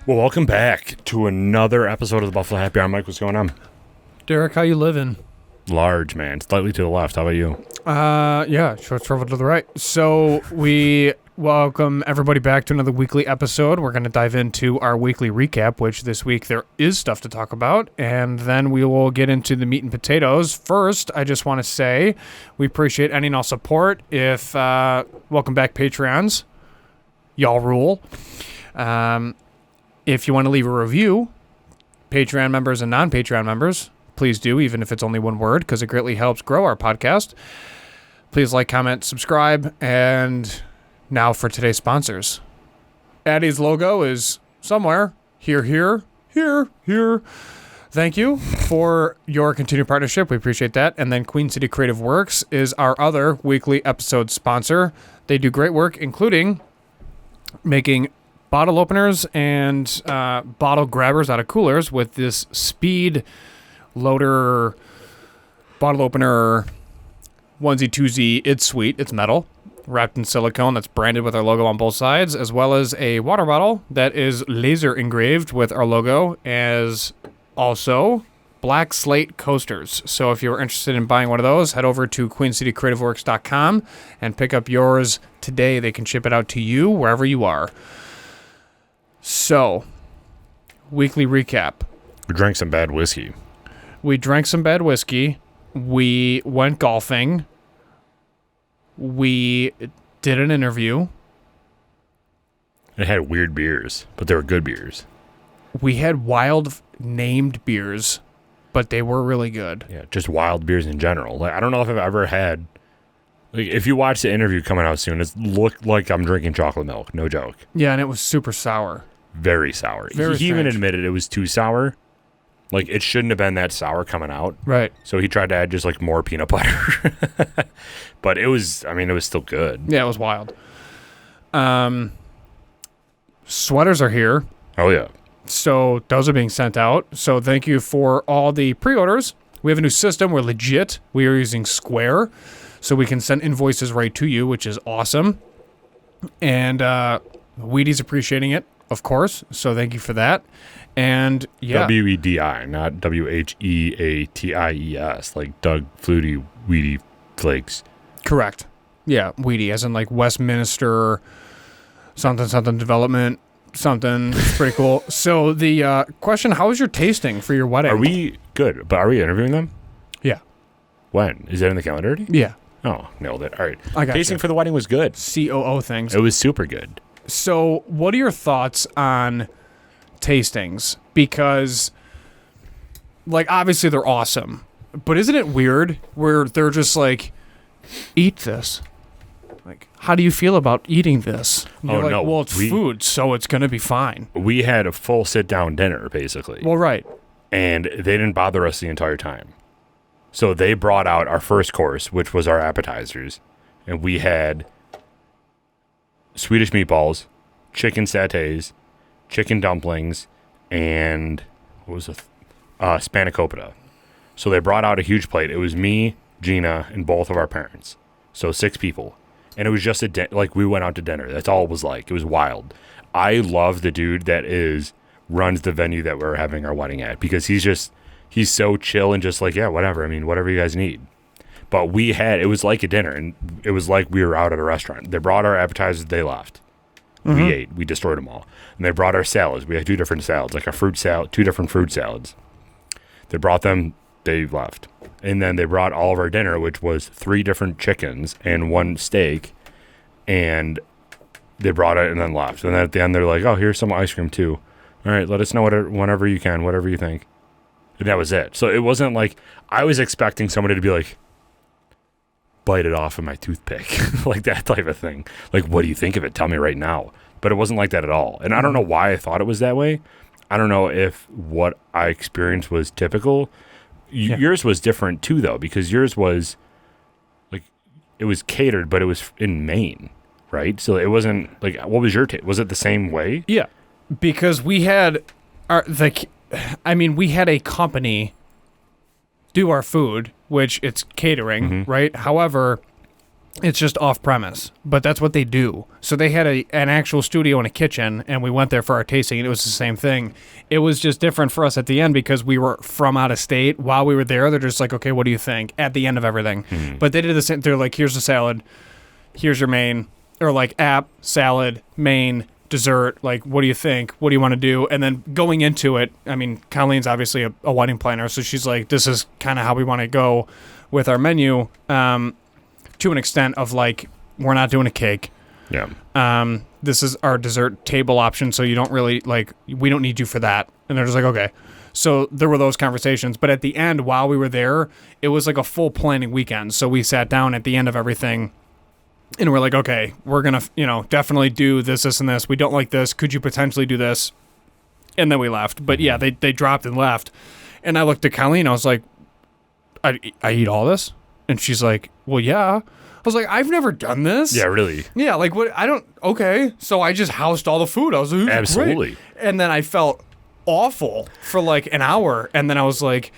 Well, welcome back to another episode of the Buffalo Happy Hour. Mike, what's going on? Derek, how you living? Large, man. Slightly to the left. How about you? Yeah, short travel to the right. So we welcome everybody back to another weekly episode. We're going to dive into our weekly recap, which this week there is stuff to talk about, and then we will get into the meat and potatoes. First, I just want to say we appreciate any and all support. Welcome back, Patreons. Y'all rule. If you want to leave a review, Patreon members and non-Patreon members, please do, even if it's only one word, because it greatly helps grow our podcast. Please like, comment, subscribe, and now for today's sponsors. Addie's logo is somewhere. Here. Thank you for your continued partnership. We appreciate that. And then Queen City Creative Works is our other weekly episode sponsor. They do great work, including making bottle openers and bottle grabbers out of coolers with this speed loader bottle opener onesie twosie. It's sweet. It's metal wrapped in silicone that's branded with our logo on both sides, as well as a water bottle that is laser engraved with our logo, as also black slate coasters. So if you're interested in buying one of those, head over to queencitycreativeworks.com and pick up yours today. They can ship it out to you wherever you are. So, weekly recap. We drank some bad whiskey. We went golfing. We did an interview. It had weird beers, but they were good beers. We had wild named beers, but they were really good. Yeah, just wild beers in general. Like, I don't know if I've ever had... Like, if you watch the interview coming out soon, it looked like I'm drinking chocolate milk. No joke. Yeah, and it was super sour. Very sour. He even admitted it was too sour. Like, it shouldn't have been that sour coming out. Right. So he tried to add just, like, more peanut butter. But it was still good. Yeah, it was wild. Sweaters are here. Oh, yeah. So those are being sent out. So thank you for all the pre-orders. We have a new system. We're legit. We are using Square. So we can send invoices right to you, which is awesome. And Wheaties appreciating it, of course. So thank you for that. And yeah. WEDI, not WHEATIES, like Doug Flutie Wheatie Flakes. Correct. Yeah, Wheatie, as in like Westminster something development something. It's pretty cool. So the question, how was your tasting for your wedding? Are we good? But are we interviewing them? Yeah. When? Is that in the calendar already? Yeah. Oh, nailed it. All right. I got Tasting for the wedding was good. COO things. It was super good. So what are your thoughts on tastings? Because, like, obviously they're awesome. But isn't it weird where they're just like, eat this? Like, how do you feel about eating this? And you're like, no. Well, it's food, so it's going to be fine. We had a full sit-down dinner, basically. Well, right. And they didn't bother us the entire time. So they brought out our first course, which was our appetizers. And we had Swedish meatballs, chicken satays, chicken dumplings, and what was spanakopita. So they brought out a huge plate. It was me, Gina, and both of our parents. So 6 people. And it was just we went out to dinner. That's all it was like. It was wild. I love the dude that runs the venue that we're having our wedding at, because he's so chill and just like, yeah, whatever. I mean, whatever you guys need. But it was like a dinner, and it was like we were out at a restaurant. They brought our appetizers, they left. Mm-hmm. We ate, we destroyed them all. And they brought our salads. We had 2 different salads, like a fruit salad, 2 different fruit salads. They brought them, they left. And then they brought all of our dinner, which was 3 different chickens and 1 steak. And they brought it and then left. And then at the end, they're like, oh, here's some ice cream too. All right, let us know whenever you can, whatever you think. And that was it. So it wasn't like, I was expecting somebody to be like, bite it off of my toothpick. Like that type of thing. Like, what do you think of it? Tell me right now. But it wasn't like that at all. And I don't know why I thought it was that way. I don't know if what I experienced was typical. Yours was different too, though, because yours was like, it was catered, but it was in Maine, right? So it wasn't like, what was your was it the same way? Yeah, because we had we had a company do our food, which it's catering, right? However, It's just off premise, but that's what they do. So they had an actual studio and a kitchen, and we went there for our tasting, and it was the same thing. It was just different for us at the end because we were from out of state. While we were there, they're just like, okay, what do you think? At the end of everything. But they did the same. They're like, here's the salad, here's your main, or like app, salad, main, dessert. Like, what do you think? What do you want to do? And then going into it, I mean, Colleen's obviously a wedding planner, so she's like, this is kind of how we want to go with our menu. To an extent of like, we're not doing a cake. Yeah. This is our dessert table option, so you don't really like, we don't need you for that. And they're just like, okay. So there were those conversations, but at the end, while we were there, it was like a full planning weekend. So we sat down at the end of everything, and we're like, okay, we're gonna, definitely do this, and this. We don't like this. Could you potentially do this? And then we left. But yeah, they dropped and left. And I looked at Colleen. I was like, I eat all this. And she's like, well, yeah. I was like, I've never done this. Yeah, really. Yeah, like what? Okay. So I just housed all the food. I was like, absolutely. Great. And then I felt awful for like an hour. And then I was like,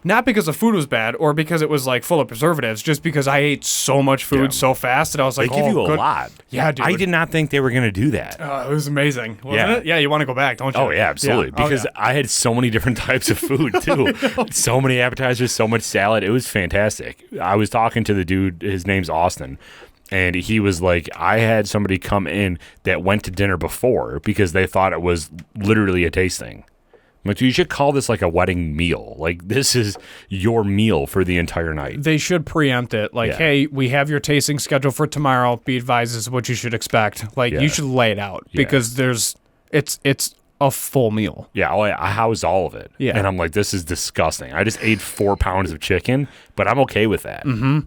not because the food was bad or because it was like full of preservatives, just because I ate so much food so fast that I was like, they give you a lot. Yeah, dude. I did not think they were going to do that. It was amazing, wasn't it? Yeah, you want to go back, don't you? Oh, yeah, absolutely. Yeah. Because I had so many different types of food, too. So many appetizers, so much salad. It was fantastic. I was talking to the dude, his name's Austin, and he was like, I had somebody come in that went to dinner before because they thought it was literally a tasting. I'm like, you should call this like a wedding meal. Like, this is your meal for the entire night. They should preempt it. Like, hey, we have your tasting scheduled for tomorrow. Be advised, this is what you should expect. Like, you should lay it out because it's a full meal. Yeah, I housed all of it. Yeah. And I'm like, this is disgusting. I just ate 4 pounds of chicken, but I'm okay with that. Mm-hmm.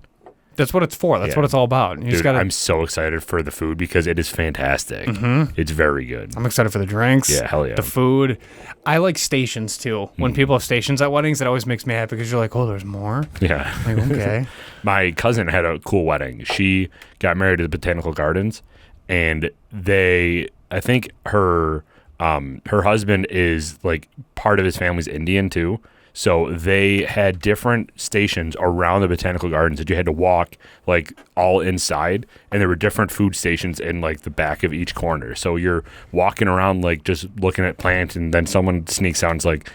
That's what it's for. That's what it's all about. You Dude, just gotta... I'm so excited for the food because it is fantastic. Mm-hmm. It's very good. I'm excited for the drinks. Yeah, hell yeah. The food. I like stations, too. When people have stations at weddings, it always makes me happy because you're like, oh, there's more? Yeah. Like, okay. My cousin had a cool wedding. She got married at the Botanical Gardens, and I think her husband is like part of his family's Indian, too. So they had different stations around the Botanical Gardens that you had to walk like all inside, and there were different food stations in like the back of each corner. So you're walking around like just looking at plants, and then someone sneaks out and's like,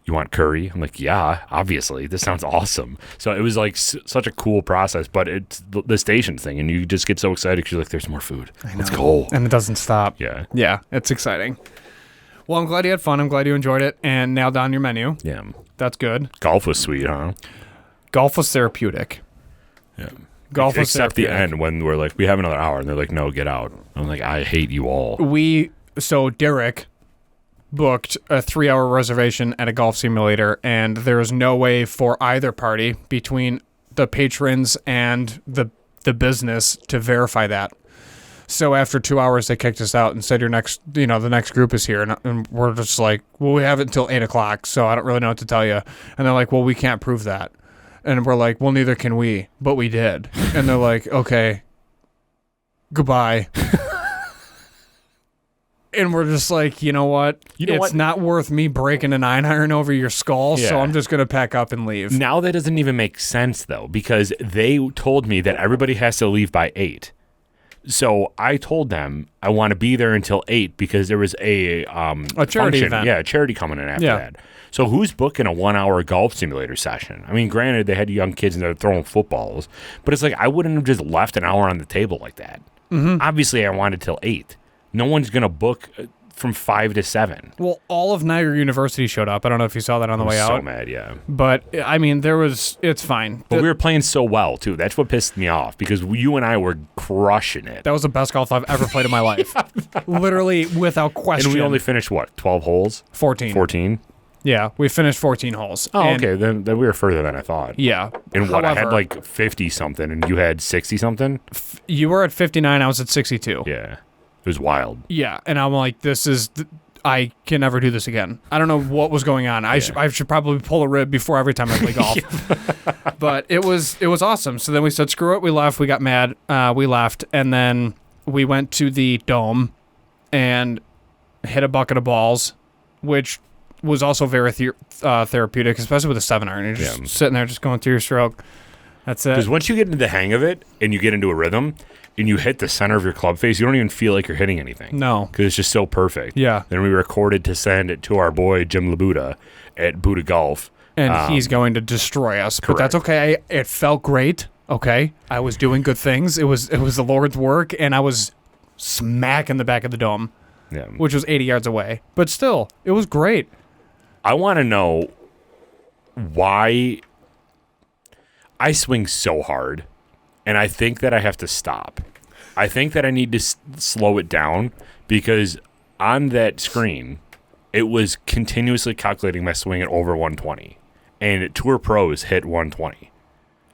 you want curry? I'm like, yeah, obviously. This sounds awesome. So it was like such a cool process, but it's the station thing, and you just get so excited because you're like, there's more food. Let's go. And it doesn't stop. Yeah. Yeah, it's exciting. Well, I'm glad you had fun. I'm glad you enjoyed it and nailed down your menu. Yeah. That's good. Golf was sweet, huh? Golf was therapeutic. Yeah. Golf was except therapeutic. the end when we're like, we have another hour, and they're like, no, get out. I'm like, I hate you all. So Derek booked a 3-hour reservation at a golf simulator, and there is no way for either party between the patrons and the business to verify that. So after 2 hours, they kicked us out and said, the next group is here. And we're just like, well, we have it until 8 o'clock, so I don't really know what to tell you. And they're like, well, we can't prove that. And we're like, well, neither can we, but we did. And they're like, okay, goodbye. And we're just like, you know what? It's not worth me breaking a 9-iron over your skull, so I'm just going to pack up and leave. Now that doesn't even make sense, though, because they told me that everybody has to leave by 8. So I told them I want to be there until 8 because there was a charity event. Yeah, a charity coming in after that. So who's booking a 1-hour golf simulator session? I mean, granted, they had young kids and they're throwing footballs, but it's like I wouldn't have just left an hour on the table like that. Mm-hmm. Obviously, I wanted till 8. No one's going to book from 5 to 7. Well, all of Niagara University showed up. I don't know if you saw that on the way out. So mad, yeah. But, I mean, it's fine. But we were playing so well, too. That's what pissed me off, because you and I were crushing it. That was the best golf I've ever played in my life. Literally, without question. And we only finished, 12 holes? 14. 14? Yeah, we finished 14 holes. Oh, okay. Then we were further than I thought. Yeah. And what, I had like 50-something, and you had 60-something? You were at 59, I was at 62. Yeah. It was wild. Yeah, and I'm like, I can never do this again. I don't know what was going on. I should probably pull a rib before every time I play golf. But it was awesome. So then we said, screw it. We left. We got mad. We left. And then we went to the Dome and hit a bucket of balls, which was also very therapeutic, especially with a 7-iron. You're just sitting there just going through your stroke. That's it. Because once you get into the hang of it and you get into a rhythm and you hit the center of your club face, you don't even feel like you're hitting anything. No. Because it's just so perfect. Yeah. Then we recorded to send it to our boy Jim Labuda at Buddha Golf. And he's going to destroy us. But that's okay. It felt great. Okay. I was doing good things. It was the Lord's work, and I was smacking the back of the dome, which was 80 yards away. But still, it was great. I want to know why I swing so hard, and I think that I have to stop. I think that I need to slow it down because on that screen, it was continuously calculating my swing at over 120, and Tour Pros hit 120.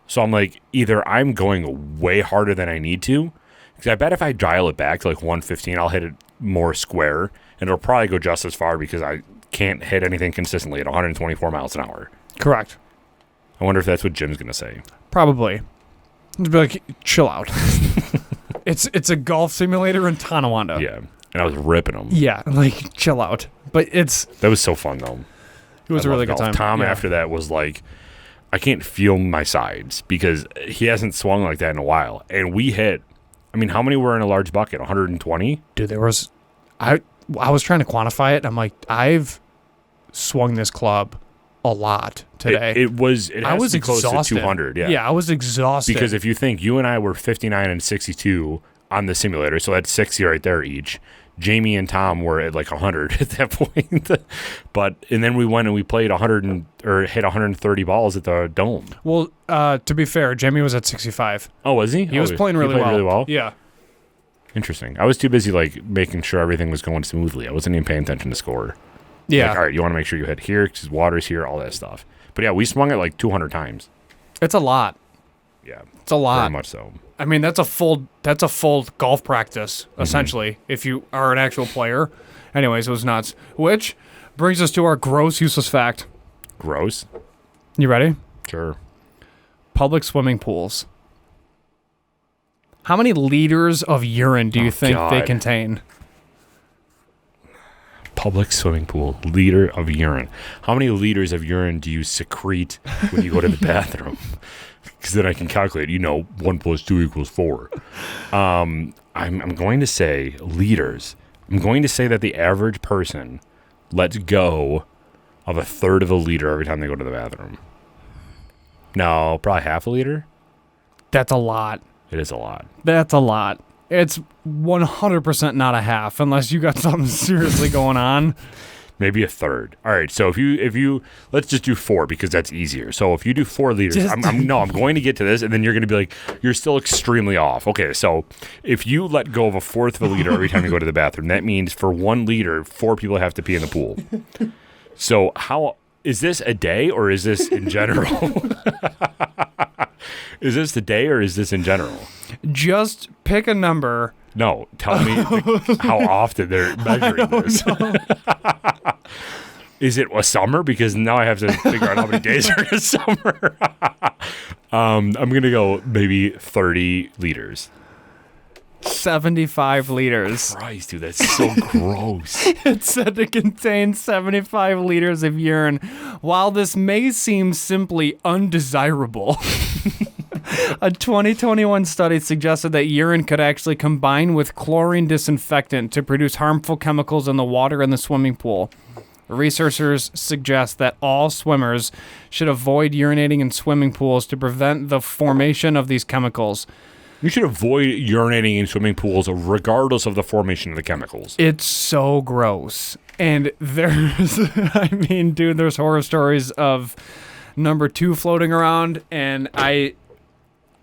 So I'm like, either I'm going way harder than I need to, because I bet if I dial it back to like 115, I'll hit it more square, and it'll probably go just as far because I can't hit anything consistently at 124 miles an hour. Correct. I wonder if that's what Jim's going to say. Probably. Just be like, chill out. It's a golf simulator in Tonawanda. Yeah, and I was ripping them. Yeah, like, chill out. But that was so fun, though. It was a really good golf. time. Tom, after that, was like, I can't feel my sides because he hasn't swung like that in a while. And we hit, I mean, how many were in a large bucket? 120? Dude, there was, I was trying to quantify it. And I'm like, I've swung this club a lot today. I was close to 200. Yeah. Yeah, I was exhausted. Because if you think you and I were 59 and 62 on the simulator, so that's 60 right there each. Jamie and Tom were at like 100 at that point. And then we went and we played hit 130 balls at the Dome. Well, to be fair, Jamie was at 65. Oh, was he? He was playing really well. Yeah. Interesting. I was too busy like making sure everything was going smoothly. I wasn't even paying attention to score. Yeah. Like, all right, you want to make sure you hit here because water's here, all that stuff. But yeah, we swung it like 200 times. It's a lot. Yeah. It's a lot. Very much so. I mean, that's a full golf practice, essentially, if you are an actual player. Anyways, it was nuts. Which brings us to our gross useless fact. Gross? You ready? Sure. Public swimming pools. How many liters of urine do you think they contain? Public swimming pool, liter of urine. How many liters of urine do you secrete when you go to the bathroom? Because then I can calculate, 1 + 2 = 4. I'm going to say liters. I'm going to say that the average person lets go of a third of a liter every time they go to the bathroom. No, probably half a liter. That's a lot. It is a lot. That's a lot. It's 100% not a half, unless you got something seriously going on. Maybe a third. All right. So if you let's just do 4 because that's easier. So if you do 4 liters, I'm going to get to this, and then you're going to be like, you're still extremely off. Okay. So if you let go of a fourth of a liter every time you go to the bathroom, that means for 1 liter, 4 people have to pee in the pool. So how is this a day or is this in general? Is this the day or is this in general? Just pick a number. No, tell me how often they're measuring this. Is it a summer? Because now I have to figure out how many days are in a summer. I'm going to go maybe 30 liters. 75 liters. Christ, dude, that's so gross. It's said to contain 75 liters of urine. While this may seem simply undesirable, a 2021 study suggested that urine could actually combine with chlorine disinfectant to produce harmful chemicals in the water in the swimming pool. Researchers suggest that all swimmers should avoid urinating in swimming pools to prevent the formation of these chemicals. You should avoid urinating in swimming pools regardless of the formation of the chemicals. It's so gross. And there's, there's horror stories of number 2 floating around, and I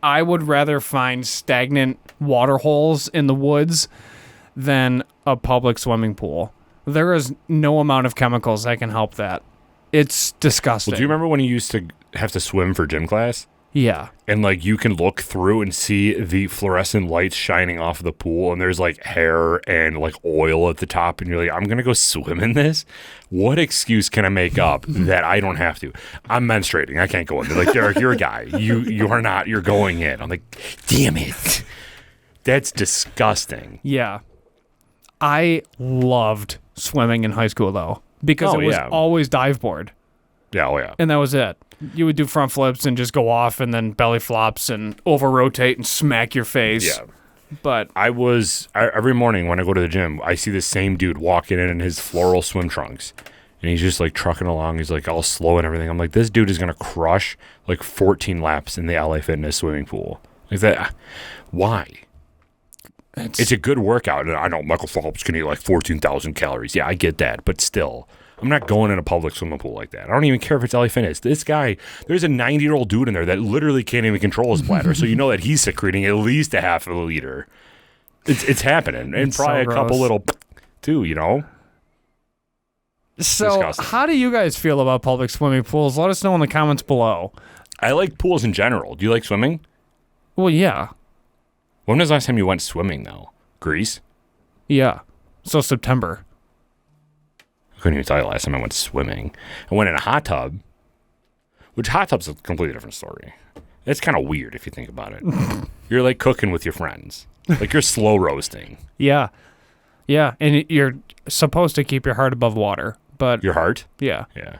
would rather find stagnant water holes in the woods than a public swimming pool. There is no amount of chemicals that can help that. It's disgusting. Well, do you remember when you used to have to swim for gym class? Yeah. And like you can look through and see the fluorescent lights shining off of the pool, and there's like hair and like oil at the top, and you're like, I'm gonna go swim in this? What excuse can I make up that I don't have to? I'm menstruating, I can't go in. They're like, Derek, you're a guy. You are not, you're going in. I'm like, damn it. That's disgusting. Yeah. I loved swimming in high school though, because it was always dive board. Yeah, oh yeah. And that was it. You would do front flips and just go off and then belly flops and over rotate and smack your face. Yeah. But every morning when I go to the gym, I see this same dude walking in his floral swim trunks. And he's just like trucking along. He's like all slow and everything. I'm like, this dude is going to crush like 14 laps in the LA Fitness swimming pool. Like that. Why? It's a good workout. And I know Michael Phelps can eat like 14,000 calories. Yeah, I get that. But still, I'm not going in a public swimming pool like that. I don't even care if it's LA Fitness. This guy, there's a 90-year-old dude in there that literally can't even control his bladder. So you know that he's secreting at least a half of a liter. It's happening. And It's probably so a couple gross. little too, you know? so disgusting. how do you guys feel about public swimming pools? Let us know in the comments below. I like pools in general. Do you like swimming? Well, yeah. When was the last time you went swimming, though? Greece? Yeah. So September. I couldn't even tell you last time I went swimming. I went in a hot tub, which hot tub's a completely different story. It's kind of weird if you think about it. You're like cooking with your friends. Like you're slow roasting. Yeah. Yeah. And you're supposed to keep your heart above water. But Your heart? yeah. Yeah.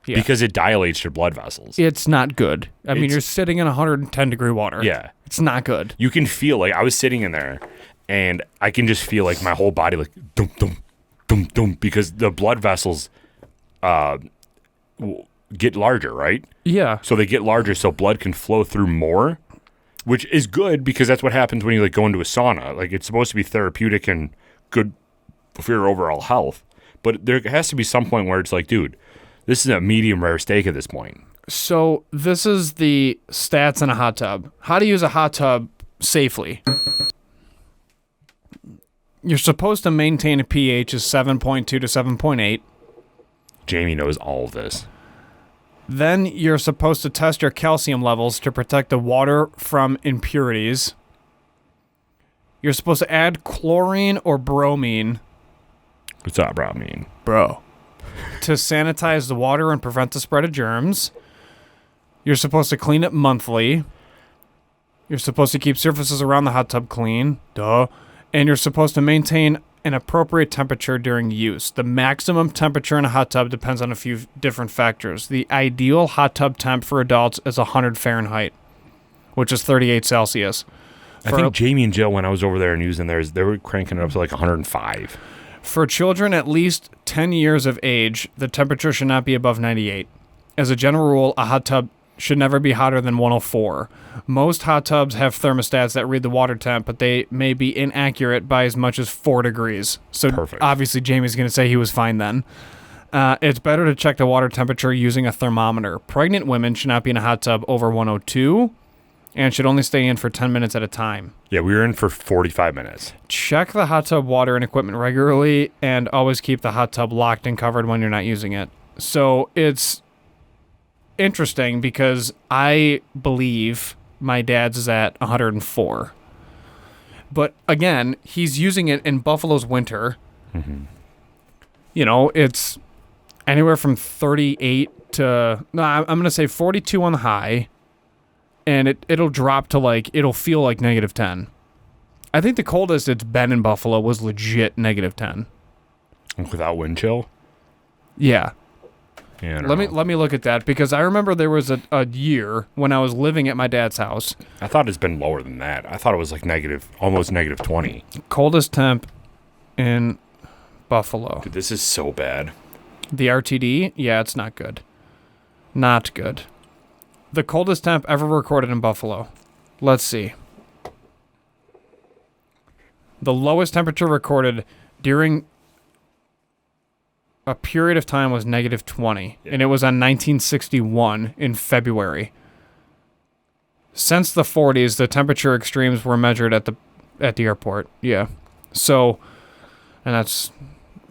Yeah. Because it dilates your blood vessels. It's not good. I mean, It's- you're sitting in 110-degree water. Yeah. It's not good. You can feel like I was sitting in there and I can just feel like my whole body like dum dum dum dum because the blood vessels get larger, right? Yeah. So they get larger so blood can flow through more, which is good because that's what happens when you like go into a sauna. Like it's supposed to be therapeutic and good for your overall health. But there has to be some point where it's like, dude, this is a medium rare steak at this point. So this is the stats in a hot tub. How to use a hot tub safely. You're supposed to maintain a pH of 7.2 to 7.8. Jamie knows all of this. Then you're supposed to test your calcium levels to protect the water from impurities. You're supposed to add chlorine or bromine. What's that, bro? I mean, Bro. To sanitize the water and prevent the spread of germs. You're supposed to clean it monthly. You're supposed to keep surfaces around the hot tub clean. Duh. And you're supposed to maintain an appropriate temperature during use. The maximum temperature in a hot tub depends on a few different factors. The ideal hot tub temp for adults is 100 Fahrenheit, which is 38 Celsius. I think Jamie and Jill, when I was over there and using theirs, they were cranking it up to like 105. For children at least 10 years of age, the temperature should not be above 98. As a general rule, a hot tub should never be hotter than 104. Most hot tubs have thermostats that read the water temp, but they may be inaccurate by as much as 4 degrees. So Perfect. obviously Jamie's going to say he was fine then. It's better to check the water temperature using a thermometer. Pregnant women should not be in a hot tub over 102 and should only stay in for 10 minutes at a time. Yeah, we were in for 45 minutes. Check the hot tub water and equipment regularly and always keep the hot tub locked and covered when you're not using it. So it's interesting because I believe my dad's is at 104. But again, he's using it in Buffalo's winter. Mm-hmm. You know, it's anywhere from 38 to, no, I'm going to say 42 on the high. And it'll drop to like, it'll feel like negative 10. I think the coldest it's been in Buffalo was legit negative 10. Without wind chill? Yeah. Yeah, I don't know. Let me look at that because I remember there was a year when I was living at my dad's house. I thought it's been lower than that. I thought it was like almost negative 20. Coldest temp in Buffalo. Dude, this is so bad. The RTD, yeah, it's not good. Not good. The coldest temp ever recorded in Buffalo. Let's see. The lowest temperature recorded during a period of time was negative 20, and it was on 1961 in February. Since the 40s, the temperature extremes were measured at the airport. Yeah. So, and that's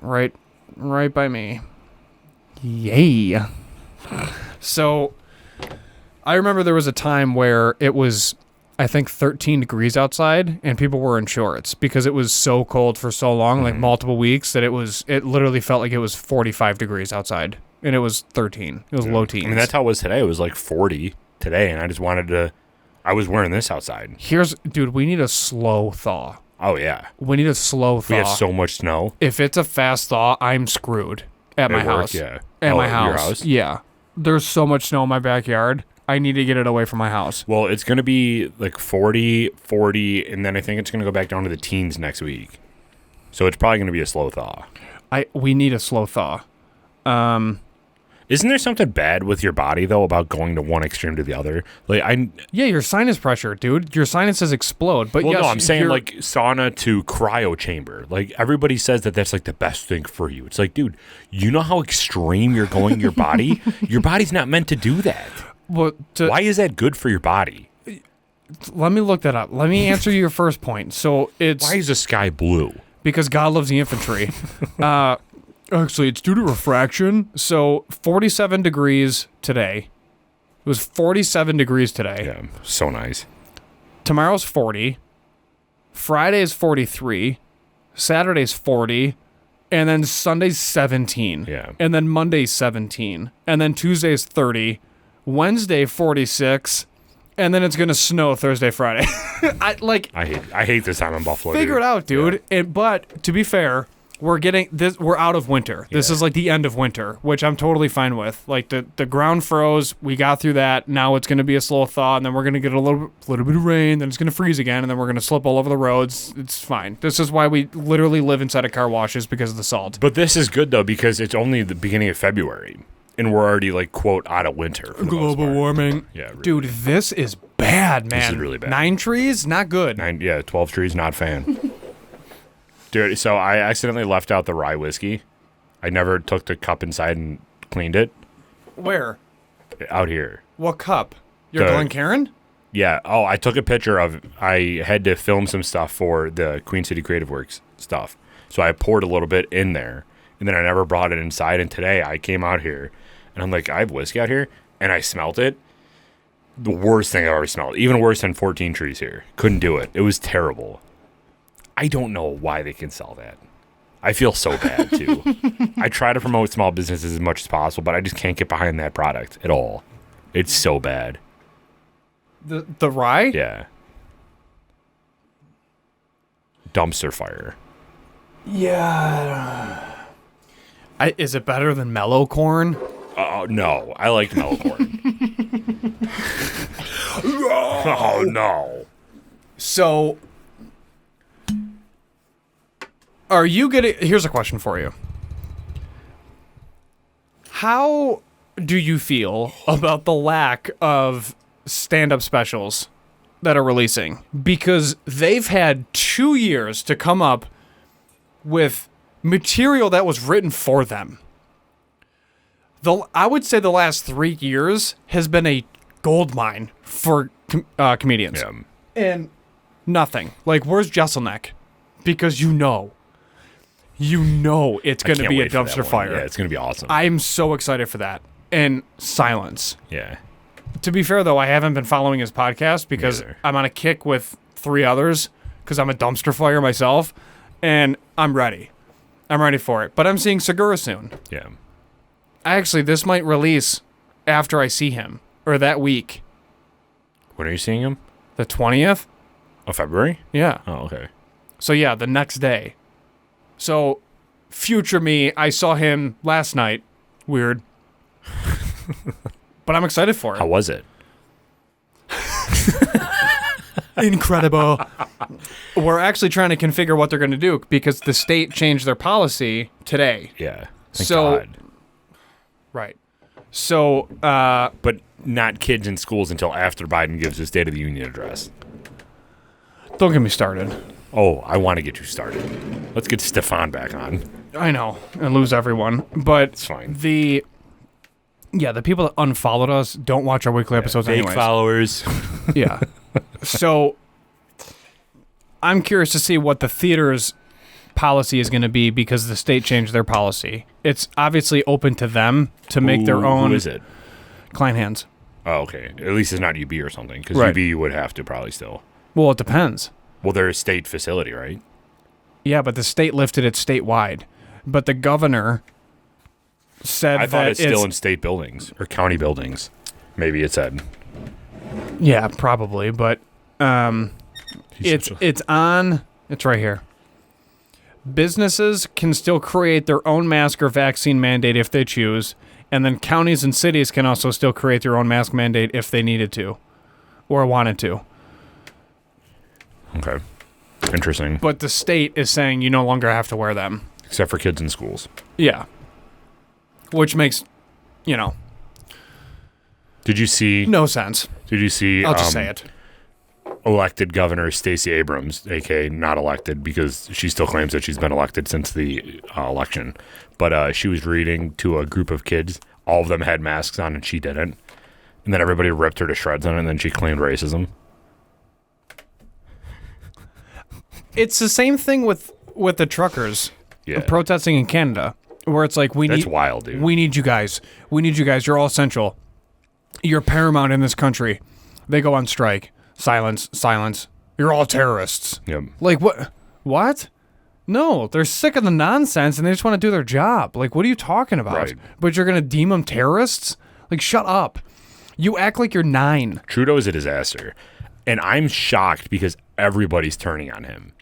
right by me. Yay. So, I remember there was a time where it was, I think, 13 degrees outside, and people were in shorts because it was so cold for so long, like multiple weeks, that it literally felt like it was 45 degrees outside, and it was 13. It was low teens. I mean, that's how it was today. It was like 40 today, and I was wearing this outside. Dude, we need a slow thaw. Oh, yeah. We need a slow thaw. We have so much snow. If it's a fast thaw, I'm screwed at my At work, house. yeah. At my Your house. house? Yeah. There's so much snow in my backyard. I need to get it away from my house. Well, it's going to be like 40, and then I think it's going to go back down to the teens next week. So it's probably going to be a slow thaw. We need a slow thaw. Isn't there something bad with your body, though, about going to one extreme to the other? Yeah, your sinus pressure, dude. Your sinuses explode. But well, yes, no, I'm saying like sauna to cryo chamber. Like everybody says that's like the best thing for you. It's like, dude, you know how extreme you're going your body? Your body's not meant to do that. Well, why is that good for your body? Let me look that up. Let me answer your first point. So it's why is the sky blue? Because God loves the infantry. Actually, it's due to refraction. So 47 degrees today. It was 47 degrees today. Yeah, so nice. Tomorrow's 40. Friday is 43. Saturday's 40. And then Sunday's 17. Yeah. And then Monday's 17. And then Tuesday's 30. Wednesday 46. And then it's gonna snow Thursday, Friday. I hate this time in Buffalo. Figure it out, dude. Yeah. But to be fair, we're out of winter. This is like the end of winter, which I'm totally fine with. Like the ground froze, we got through that. Now it's gonna be a slow thaw, and then we're gonna get a little bit of rain. Then it's gonna freeze again, and then we're gonna slip all over the roads. It's fine. This is why we literally live inside of car washes, because of the salt. But this is good though, because it's only the beginning of February. And we're already, like, quote, out of winter. Global warming. Yeah, really. Dude, this is bad, man. This is really bad. 9 trees, not good. 12 trees, not fan. Dude, so I accidentally left out the rye whiskey. I never took the cup inside and cleaned it. Where? Out here. What cup? Your Glencairn? Yeah. Oh, I took a picture of. I had to film some stuff for the Queen City Creative Works stuff. So I poured a little bit in there. And then I never brought it inside. And today I came out here. And I'm like, I have whiskey out here, and I smelt it. The worst thing I've ever smelled. Even worse than 14 trees here. Couldn't do it. It was terrible. I don't know why they can sell that. I feel so bad, too. I try to promote small businesses as much as possible, but I just can't get behind that product at all. It's so bad. The rye? Yeah. Dumpster fire. Yeah. Is it better than mellow corn? No, I like mellow corn. Oh, no. So, are you getting... Here's a question for you. How do you feel about the lack of stand-up specials that are releasing? Because they've had 2 years to come up with material that was written for them. I would say the last 3 years has been a gold mine for comedians. Yeah. And nothing. Like, where's Jesselneck? Because you know it's going to be a dumpster fire. Yeah, it's going to be awesome. I'm so excited for that. And silence. Yeah. To be fair, though, I haven't been following his podcast because Neither. I'm on a kick with 3 others because I'm a dumpster fire myself, and I'm ready. I'm ready for it. But I'm seeing Segura soon. Yeah. Actually, this might release after I see him, or that week. When are you seeing him? The 20th? Oh, February? Yeah. Oh, okay. So, yeah, the next day. So, future me, I saw him last night. Weird. But I'm excited for it. How was it? Incredible. We're actually trying to configure what they're going to do because the state changed their policy today. Yeah. Thank So- God. Right. So, But not kids in schools until after Biden gives his State of the Union address. don't get me started. Oh, I want to get you started. Let's get Stefan back on. I know, and lose everyone. But It's fine. the people that unfollowed us don't watch our weekly episodes Fake anyways. followers. Yeah. So, I'm curious to see what the theater's policy is going to be because the state changed their policy. It's obviously open to them to make their own. Who is it? Klein Hands. Oh, okay. At least it's not UB or something, because Right. UB would have to probably still. Well, it depends. Well, they're a state facility, right? Yeah, but the state lifted it statewide. But the governor said I thought that it's still in state buildings or county buildings. Maybe it said. Yeah, probably, but it's right here. Businesses can still create their own mask or vaccine mandate if they choose. And then counties and cities can also still create their own mask mandate if they needed to or wanted to. Okay. Interesting. But the state is saying you no longer have to wear them. Except for kids in schools. Yeah. Which makes, Did you see... no sense. Did you see... I'll just say it. Elected Governor Stacey Abrams, a.k.a. not elected, because she still claims that she's been elected since the election. But she was reading to a group of kids. All of them had masks on, and she didn't. And then everybody ripped her to shreds on it, and then she claimed racism. It's the same thing with the truckers protesting in Canada, where it's like, That's wild, dude. We need you guys. We need you guys. You're all essential. You're paramount in this country. They go on strike. Silence, silence. You're all terrorists. Yep. Like, what? What? No, they're sick of the nonsense and they just want to do their job. Like, what are you talking about? Right. But you're going to deem them terrorists? Like, shut up. You act like you're 9. Trudeau is a disaster. And I'm shocked because everybody's turning on him.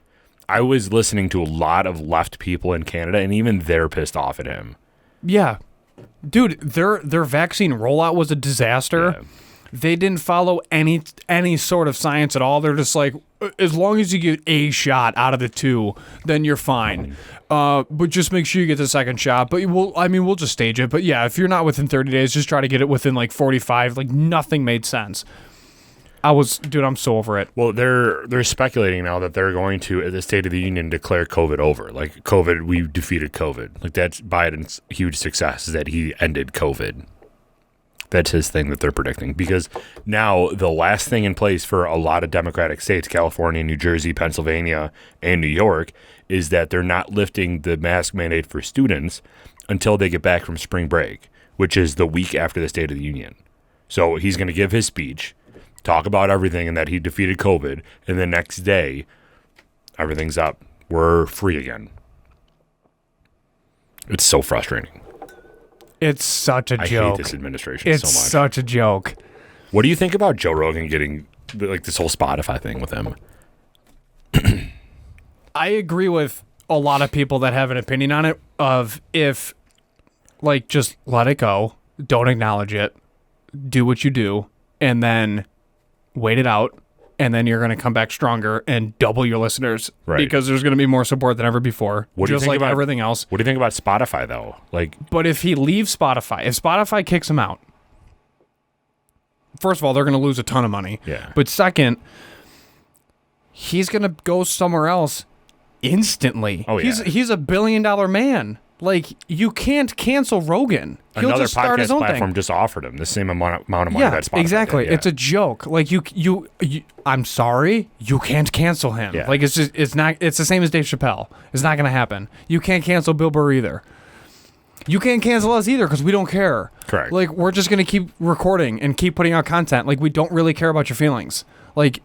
I was listening to a lot of left people in Canada, and even they're pissed off at him. Yeah. Dude, their vaccine rollout was a disaster. Yeah. They didn't follow any sort of science at all. They're just like, as long as you get a shot out of the 2, then you're fine. But just make sure you get the second shot. But we'll just stage it. But yeah, if you're not within 30 days, just try to get it within like 45. Like nothing made sense. I'm so over it. Well, they're speculating now that they're going to, at the State of the Union, declare COVID over. Like, COVID, we defeated COVID. Like, that's Biden's huge success, is that he ended COVID. That's his thing that they're predicting. Because now the last thing in place for a lot of Democratic states, California, New Jersey, Pennsylvania, and New York, is that they're not lifting the mask mandate for students until they get back from spring break, which is the week after the State of the Union. So he's going to give his speech, talk about everything and that he defeated COVID, and the next day, everything's up. We're free again. It's so frustrating. It's such a joke. I hate this administration so much. It's such a joke. What do you think about Joe Rogan getting like this whole Spotify thing with him? I agree with a lot of people that have an opinion on it of if, like, just let it go, don't acknowledge it, do what you do, and then wait it out, and then you're going to come back stronger and double your listeners. Right. Because there's going to be more support than ever before. What do you just think like about everything else. What do you think about Spotify, though? Like, but if he leaves Spotify, if Spotify kicks him out, first of all, they're going to lose a ton of money. Yeah. But second, he's going to go somewhere else instantly. Oh, yeah. He's $1 billion man. Like, you can't cancel Rogan. He'll another just start his podcast own platform thing. just offered him the same amount of money Yeah, that Spotify exactly. did. Yeah. It's a joke. Like, you I'm sorry, you can't cancel him. Yeah. Like, it's the same as Dave Chappelle. It's not going to happen. You can't cancel Bill Burr either. You can't cancel us either because we don't care. Correct. Like, we're just going to keep recording and keep putting out content. Like, we don't really care about your feelings. Like,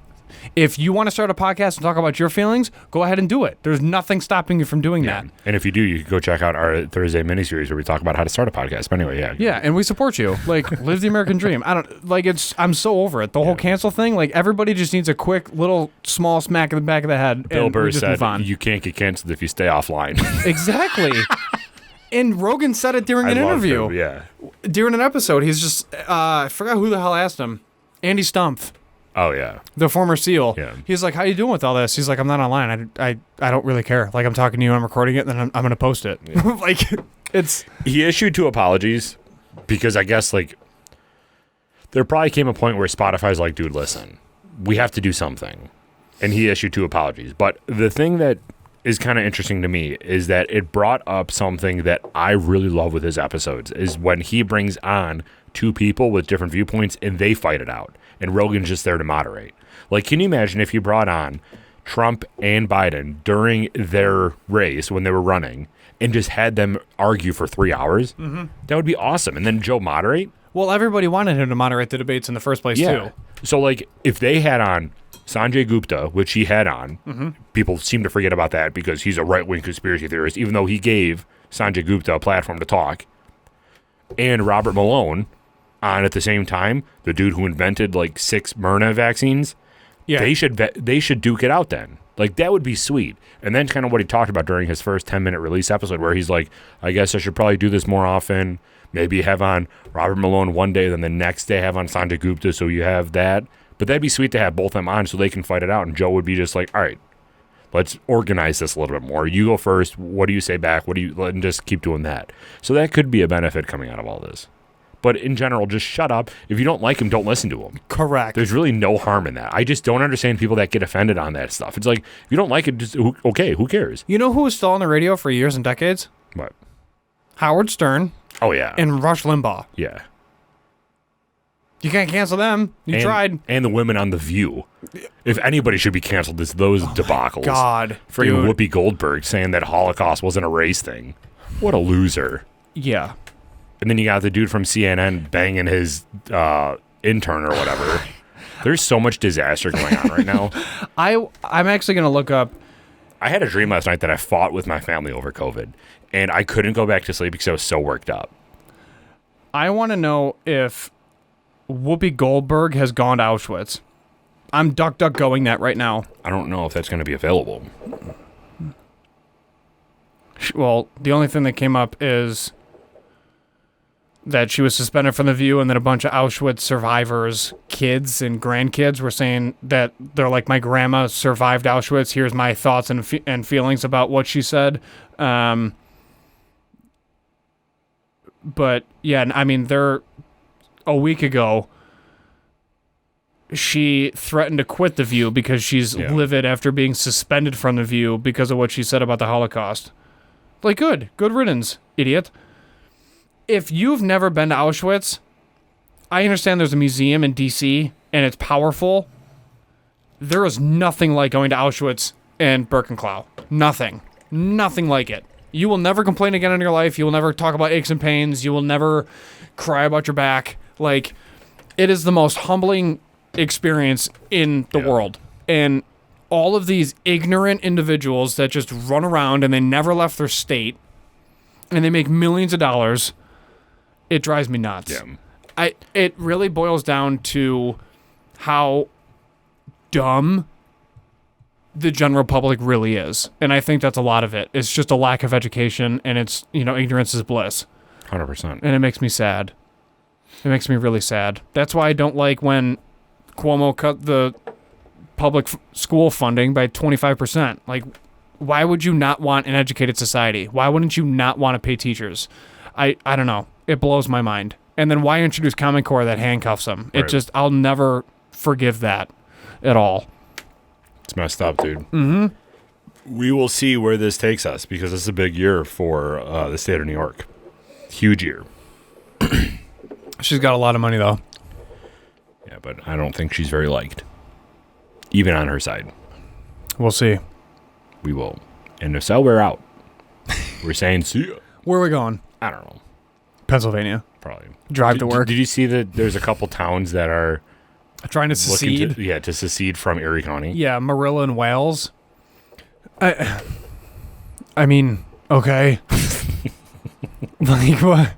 if you want to start a podcast and talk about your feelings, go ahead and do it. There's nothing stopping you from doing that. And if you do, you can go check out our Thursday miniseries where we talk about how to start a podcast. But anyway, yeah. Yeah, and we support you. Like, live the American dream. I'm so over it. The whole cancel thing, like, everybody just needs a quick little small smack in the back of the head. Bill and Burr we just said move on. you can't get canceled if you stay offline. Exactly. And Rogan said it during an interview. Yeah. During an episode, he's just, I forgot who the hell asked him. Andy Stumpf. Oh, yeah. The former SEAL. Yeah. He's like, how you doing with all this? He's like, I'm not online. I don't really care. Like, I'm talking to you, I'm recording it, and then I'm going to post it. Yeah. Like, it's... He issued 2 apologies because I guess, like, there probably came a point where Spotify's like, dude, listen, we have to do something. And he issued 2 apologies. But the thing that is kind of interesting to me is that it brought up something that I really love with his episodes, is when he brings on 2 people with different viewpoints and they fight it out. And Rogan's just there to moderate. Like, can you imagine if you brought on Trump and Biden during their race when they were running and just had them argue for 3 hours? Mm-hmm. That would be awesome. And then Joe moderate? Well, everybody wanted him to moderate the debates in the first place, too. So, like, if they had on Sanjay Gupta, which he had on, people seem to forget about that because he's a right-wing conspiracy theorist, even though he gave Sanjay Gupta a platform to talk, and Robert Malone on at the same time, the dude who invented like 6 Myrna vaccines, they should duke it out then. Like, that would be sweet. And then kind of what he talked about during his first 10-minute release episode where he's like, I guess I should probably do this more often. Maybe have on Robert Malone one day, then the next day have on Sanjay Gupta, so you have that. But that'd be sweet to have both of them on so they can fight it out. And Joe would be just like, all right, let's organize this a little bit more. You go first. What do you say back? And just keep doing that. So that could be a benefit coming out of all this. But in general, just shut up. If you don't like him, don't listen to him. Correct. There's really no harm in that. I just don't understand people that get offended on that stuff. It's like, if you don't like it, just okay, who cares? You know who was still on the radio for years and decades? What? Howard Stern. Oh, yeah. And Rush Limbaugh. Yeah. You can't cancel them. You tried. And the women on The View. If anybody should be canceled, it's those debacles. God. Friggin' Whoopi Goldberg saying that Holocaust wasn't a race thing. What a loser. Yeah. And then you got the dude from CNN banging his intern or whatever. There's so much disaster going on right now. I'm actually going to look up. I had a dream last night that I fought with my family over COVID. And I couldn't go back to sleep because I was so worked up. I want to know if Whoopi Goldberg has gone to Auschwitz. I'm DuckDuckGoing that right now. I don't know if that's going to be available. Well, the only thing that came up is that she was suspended from The View, and then a bunch of Auschwitz survivors, kids and grandkids, were saying that they're like, my grandma survived Auschwitz. Here's my thoughts and feelings about what she said. But yeah, I mean, a week ago, she threatened to quit The View because she's livid after being suspended from The View because of what she said about the Holocaust. Like, good riddance, idiot. If you've never been to Auschwitz, I understand there's a museum in D.C. and it's powerful. There is nothing like going to Auschwitz and Birkenau. Nothing like it. You will never complain again in your life. You will never talk about aches and pains. You will never cry about your back. Like, it is the most humbling experience in the world. And all of these ignorant individuals that just run around and they never left their state and they make millions of dollars, it drives me nuts. Yeah. It really boils down to how dumb the general public really is. And I think that's a lot of it. It's just a lack of education, and it's, ignorance is bliss. 100%. And it makes me sad. It makes me really sad. That's why I don't like when Cuomo cut the public school funding by 25%. Like, why would you not want an educated society? Why wouldn't you not want to pay teachers? I don't know. It blows my mind. And then why introduce Common Core that handcuffs them? Right. I'll never forgive that at all. It's messed up, dude. Mm-hmm. We will see where this takes us because this is a big year for the state of New York. Huge year. She's got a lot of money, though. Yeah, but I don't think she's very liked. Even on her side. We'll see. We will. And if so, we're out. We're saying see ya. Where are we going? I don't know. Pennsylvania. Probably. Drive to work. Did you see that there's a couple towns that are trying to secede? To secede from Erie County. Yeah, Marilla and Wales. I mean, okay. Like, what?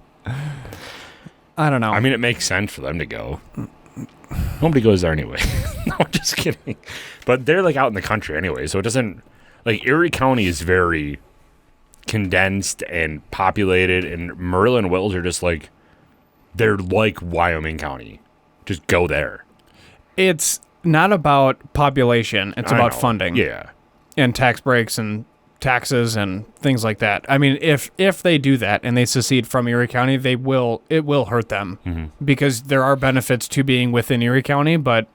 I don't know. I mean, it makes sense for them to go. Nobody goes there anyway. No, I'm just kidding. But they're, like, out in the country anyway, so it doesn't... Like, Erie County is very condensed and populated, and Marilla and Wales are just, like... They're like Wyoming County. Just go there. It's not about population. It's about funding. Yeah. And tax breaks and taxes and things like that. I mean, if they do that and they secede from Erie County, it will hurt them because there are benefits to being within Erie County, but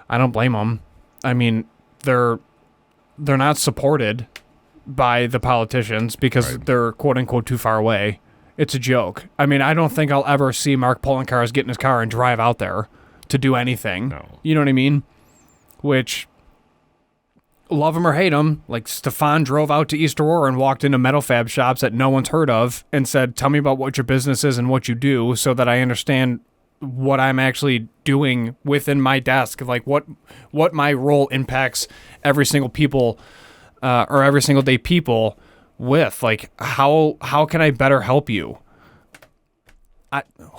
I don't blame them. I mean, they're not supported by the politicians because they're quote unquote too far away. It's a joke. I mean, I don't think I'll ever see Mark Poloncarz get in his car and drive out there to do anything. No. You know what I mean? Which, love him or hate him, like Stefan drove out to East Aurora and walked into metal fab shops that no one's heard of and said, tell me about what your business is and what you do so that I understand what I'm actually doing within my desk, like what my role impacts every single people or every single day people with. Like, how can I better help you?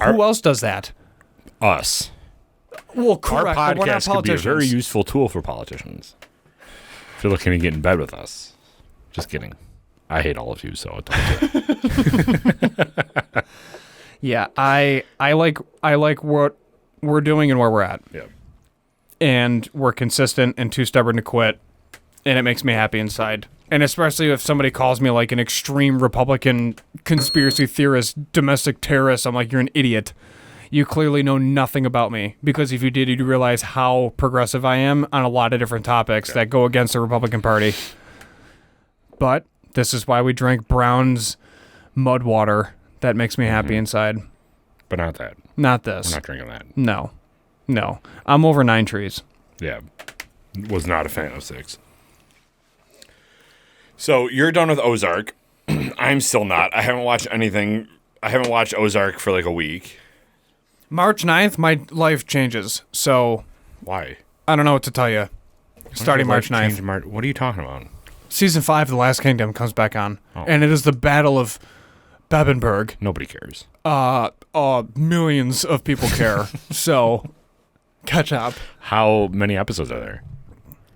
Who else does that? Us. Well, correct. Our but we're not podcast could be a politicians. very useful tool for politicians. If you're looking to get in bed with us. Just kidding. I hate all of you, so don't do it. Yeah, I like what we're doing and where we're at. Yeah. And we're consistent and too stubborn to quit, and it makes me happy inside. And especially if somebody calls me like an extreme Republican conspiracy theorist, domestic terrorist, I'm like, you're an idiot. You clearly know nothing about me, because if you did, you'd realize how progressive I am on a lot of different topics that go against the Republican Party. But this is why we drink Brown's mud water. That makes me happy inside. But not that. Not this. We're not drinking that. No. I'm over 9 trees. Yeah. Was not a fan of 6. So you're done with Ozark. I'm still not. I haven't watched anything. I haven't watched Ozark for like a week. March 9th, my life changes. So Why? I don't know what to tell you. Starting March 9th. What are you talking about? Season 5 of The Last Kingdom comes back on. Oh. And it is the Battle of Bebenberg. Nobody cares. Millions of people care. So catch up. How many episodes are there?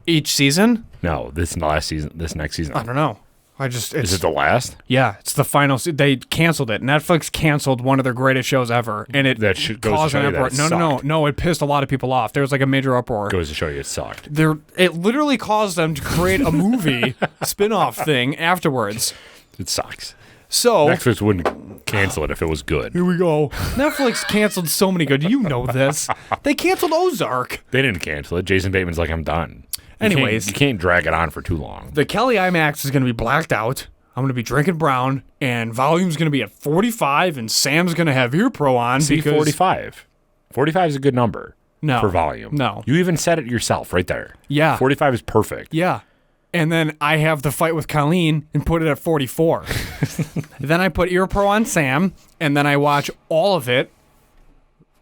Each season? No, this last season. This next season. I don't know. It's, Is it the last? Yeah, it's the final. They canceled it. Netflix canceled one of their greatest shows ever, and it That should goes to caused show an you that uproar. it sucked. No. It pissed a lot of people off. There was like a major uproar. Goes to show you it sucked. It literally caused them to create a movie spin-off thing afterwards. It sucks. So Netflix wouldn't cancel it if it was good. here we go. Netflix canceled so many good. You know this. They canceled Ozark. They didn't cancel it. Jason Bateman's like, I'm done. Anyways, you can't drag it on for too long. the Kelly IMAX is going to be blacked out. I'm going to be drinking brown, and volume's going to be at 45, and Sam's going to have ear pro on. See, because 45. 45 is a good number No. for volume. No. You even said it yourself right there. Yeah. 45 is perfect. Yeah. And then I have the fight with Colleen and put it at 44. Then I put ear pro on Sam, and then I watch all of it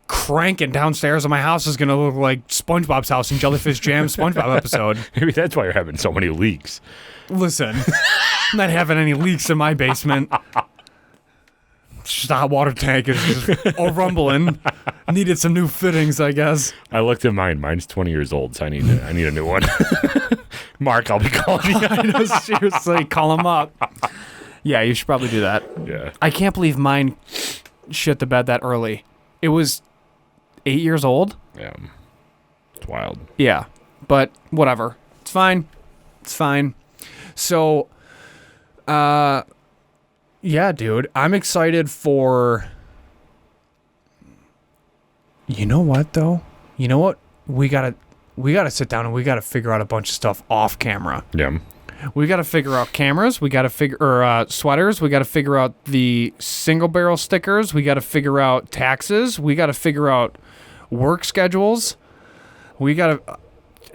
cranking downstairs, and my house is going to look like SpongeBob's house in Jellyfish Jam SpongeBob episode. Maybe that's why you're having so many leaks. Listen, I'm not having any leaks in my basement. Just a hot water tank is just all rumbling. Needed some new fittings, I guess. I looked at mine. Mine's 20 years old, so I need a new one. Mark, I'll be calling you. I know, seriously, call him up. Yeah, you should probably do that. Yeah. I can't believe mine shit the bed that early. It was 8 years old. Yeah. It's wild. Yeah, but whatever. It's fine. It's fine. So, yeah, dude, I'm excited for. You know what though? You know what? We gotta sit down and we gotta figure out a bunch of stuff off camera. Yeah. We gotta figure out cameras. We gotta figure sweaters. We gotta figure out the single barrel stickers. We gotta figure out taxes. We gotta figure out work schedules. We gotta.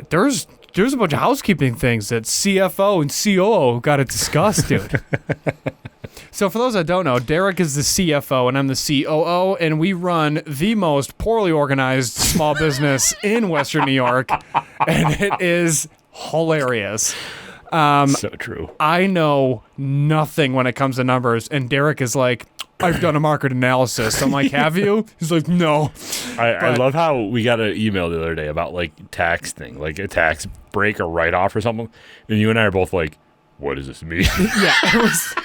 There's a bunch of housekeeping things that CFO and COO got to discuss, dude. So for those that don't know, Derek is the CFO and I'm the COO, and we run the most poorly organized small business in Western New York, and it is hilarious. So true. I know nothing when it comes to numbers, and Derek is like, I've done a market analysis. I'm like, have you? He's like, no. I love how we got an email the other day about like tax thing, like a tax break or write off or something. And you and I are both like, what does this mean? Yeah, it was.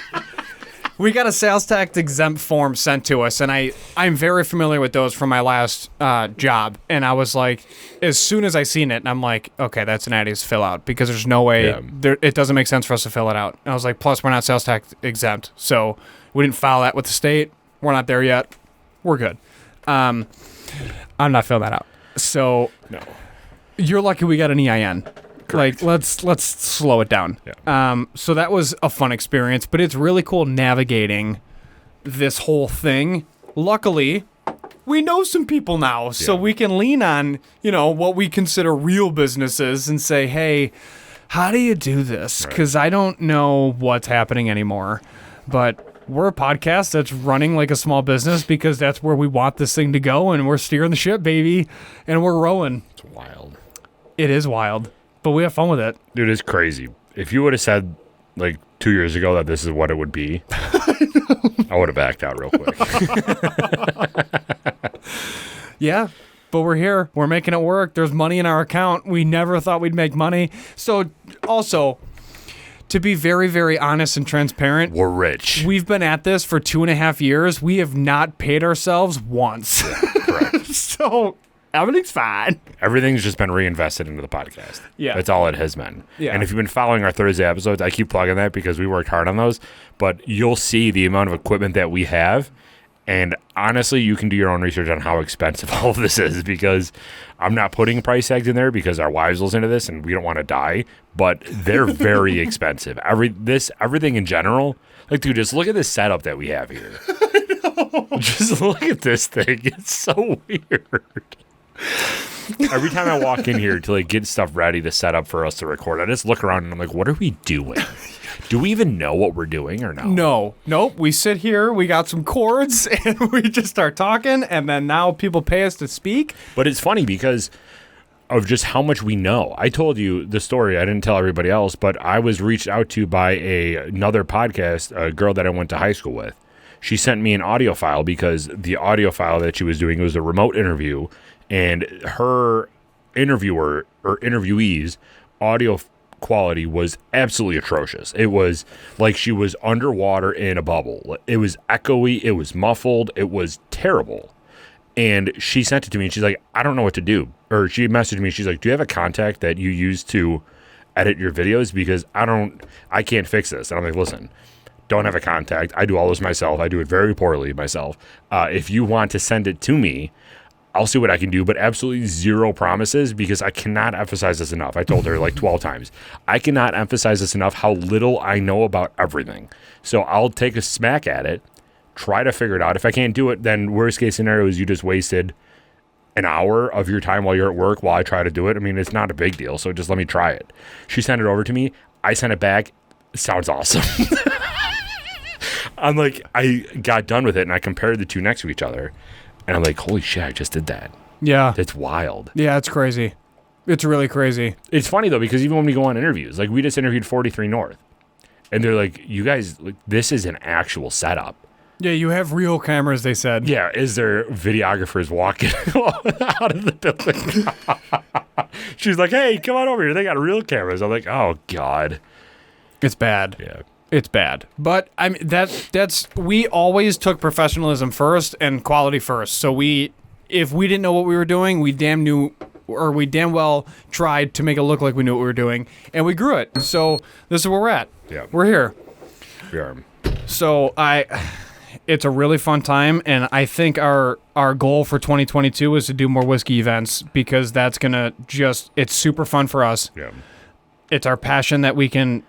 We got a sales tax exempt form sent to us, and I'm very familiar with those from my last job. And I was like, as soon as I seen it, and I'm like, okay, that's an Addie's fill out, because there's no way, it doesn't make sense for us to fill it out. And I was like, plus we're not sales tax exempt, so we didn't file that with the state. We're not there yet. We're good. I'm not filling that out. So No. you're lucky we got an EIN. Correct. Like, let's slow it down. Yeah. So that was a fun experience, but it's really cool navigating this whole thing. Luckily, we know some people now, so Yeah. we can lean on, what we consider real businesses and say, hey, how do you do this? Because I don't know what's happening anymore. But we're a podcast that's running like a small business because that's where we want this thing to go, and we're steering the ship, baby, and we're rowing. It's wild. It is wild, but we have fun with it. Dude, it's crazy. If you would have said like 2 years ago that this is what it would be, I would have backed out real quick. Yeah, but we're here. We're making it work. There's money in our account. We never thought we'd make money. So also, to be very, very honest and transparent, We're rich. we've been at this for 2.5 years. We have not paid ourselves once. Correct. So everything's fine. Everything's just been reinvested into the podcast. Yeah. That's all it has been. Yeah. And if you've been following our Thursday episodes, I keep plugging that because we worked hard on those. But you'll see the amount of equipment that we have. And honestly, you can do your own research on how expensive all of this is, because I'm not putting price tags in there because our wives listen to this and we don't want to die. But they're very expensive. Everything in general. Like, dude, just look at this setup that we have here. Just look at this thing. It's so weird. Every time I walk in here to like get stuff ready to set up for us to record, I just look around and I'm like, what are we doing? Do we even know what we're doing or no? Nope. We sit here, we got some chords, and we just start talking, and then now people pay us to speak. But it's funny because of just how much we know. I told you the story. I didn't tell everybody else, but I was reached out to by another podcast, a girl that I went to high school with. She sent me an audio file because the audio file that she was doing was a remote interview, and her interviewer or interviewee's audio quality was absolutely atrocious. It was like she was underwater in a bubble. It was echoey. It was muffled. It was terrible. And she sent it to me and she's like, I don't know what to do. Or she messaged me. She's like, do you have a contact that you use to edit your videos? Because I can't fix this. And I'm like, listen, don't have a contact. I do all this myself. I do it very poorly myself. If you want to send it to me, I'll see what I can do, but absolutely zero promises, because I cannot emphasize this enough. I told her like 12 times. I cannot emphasize this enough how little I know about everything. So I'll take a smack at it, try to figure it out. If I can't do it, then worst case scenario is you just wasted an hour of your time while you're at work while I try to do it. I mean, it's not a big deal, so just let me try it. She sent it over to me. I sent it back. It sounds awesome. I'm like, I got done with it and I compared the two next to each other. And I'm like, holy shit, I just did that. Yeah. It's wild. Yeah, it's crazy. It's really crazy. It's funny, though, because even when we go on interviews, like we just interviewed 43 North. And they're like, you guys, like, this is an actual setup. Yeah, you have real cameras, they said. Yeah, is there videographers walking out of the building? She's like, hey, come on over here. They got real cameras. I'm like, oh, God. It's bad. Yeah. It's bad. But I mean that's we always took professionalism first and quality first. So if we didn't know what we were doing, we damn well tried to make it look like we knew what we were doing, and we grew it. So this is where we're at. Yeah. We're here. We are. So it's a really fun time, and I think our goal for 2022 is to do more whiskey events, because that's gonna it's super fun for us. Yeah. It's our passion that we can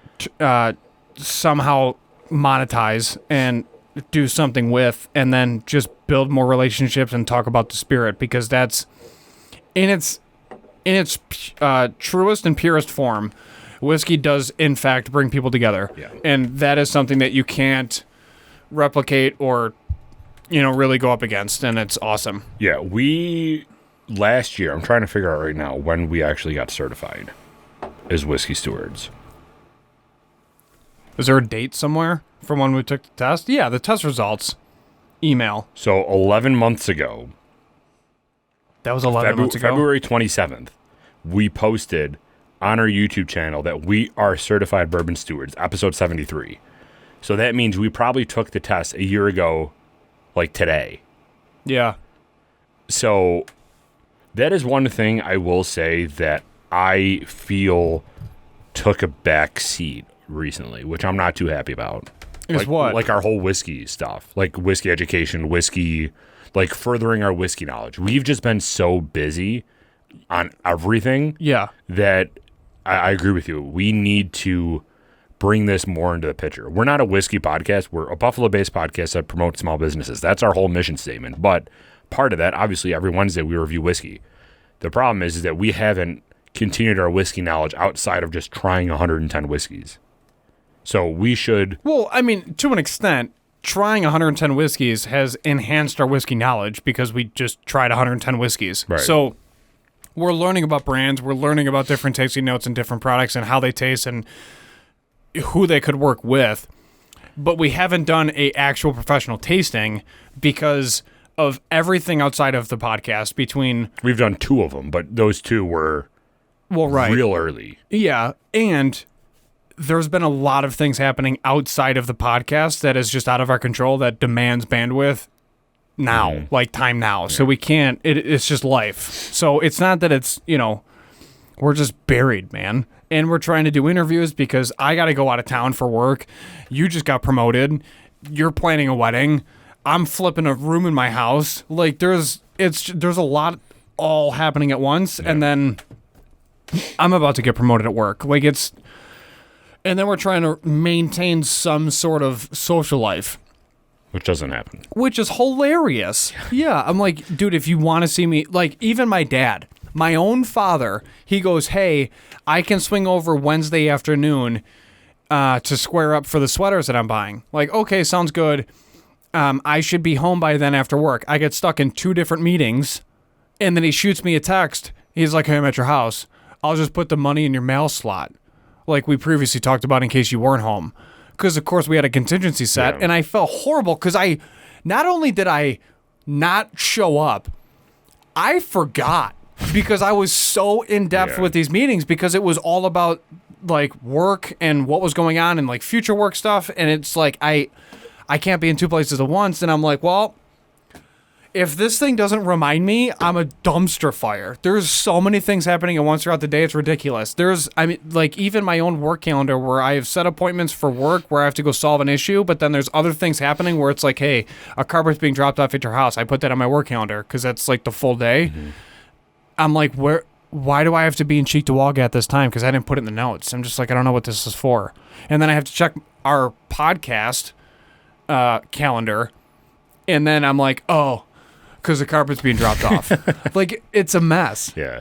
somehow monetize and do something with, and then just build more relationships and talk about the spirit, because that's in its truest and purest form. Whiskey does in fact bring people together. Yeah. And that is something that you can't replicate or really go up against, and it's awesome. Yeah, last year, I'm trying to figure out right now when we actually got certified as whiskey stewards. Is there a date somewhere from when we took the test? Yeah, the test results. Email. So 11 months ago. That was 11 months ago? February 27th, we posted on our YouTube channel that we are certified bourbon stewards, episode 73. So that means we probably took the test a year ago, like today. Yeah. So that is one thing I will say that I feel took a back seat recently, which I'm not too happy about. Is what? Like our whole whiskey stuff, like whiskey education, whiskey, like furthering our whiskey knowledge. We've just been so busy on everything. Yeah. That I agree with you. We need to bring this more into the picture. We're not a whiskey podcast. We're a Buffalo-based podcast that promotes small businesses. That's our whole mission statement. But part of that, obviously, every Wednesday we review whiskey. The problem is that we haven't continued our whiskey knowledge outside of just trying 110 whiskeys. So we should... Well, I mean, to an extent, trying 110 whiskeys has enhanced our whiskey knowledge, because we just tried 110 whiskeys. Right. So we're learning about brands. We're learning about different tasting notes and different products and how they taste and who they could work with. But we haven't done a actual professional tasting because of everything outside of the podcast between... We've done 2 of them, but those 2 were real early. Yeah, and there's been a lot of things happening outside of the podcast that is just out of our control that demands bandwidth now, like time now. So we can't, it's just life. So it's not that it's, we're just buried, man. And we're trying to do interviews because I got to go out of town for work. You just got promoted. You're planning a wedding. I'm flipping a room in my house. Like there's a lot all happening at once. And then I'm about to get promoted at work. And then we're trying to maintain some sort of social life. Which doesn't happen. Which is hilarious. Yeah. I'm like, dude, if you want to see me, like even my dad, my own father, he goes, hey, I can swing over Wednesday afternoon to square up for the sweaters that I'm buying. Like, okay, sounds good. I should be home by then after work. I get stuck in 2 different meetings, and then he shoots me a text. He's like, hey, I'm at your house. I'll just put the money in your mail slot, like we previously talked about in case you weren't home. Because, of course, we had a contingency set, and I felt horrible because not only did I not show up, I forgot because I was so in-depth with these meetings because it was all about, like, work and what was going on and, like, future work stuff. And it's like I can't be in 2 places at once. And I'm like, well, if this thing doesn't remind me, I'm a dumpster fire. There's so many things happening at once throughout the day. It's ridiculous. Even my own work calendar where I have set appointments for work where I have to go solve an issue, but then there's other things happening where it's like, hey, a carpet's being dropped off at your house. I put that on my work calendar because that's like the full day. Mm-hmm. I'm like, why do I have to be in Cheektowaga at this time? Because I didn't put it in the notes. I'm just like, I don't know what this is for. And then I have to check our podcast calendar. And then I'm like, oh, because the carpet's being dropped off. Like, it's a mess. Yeah.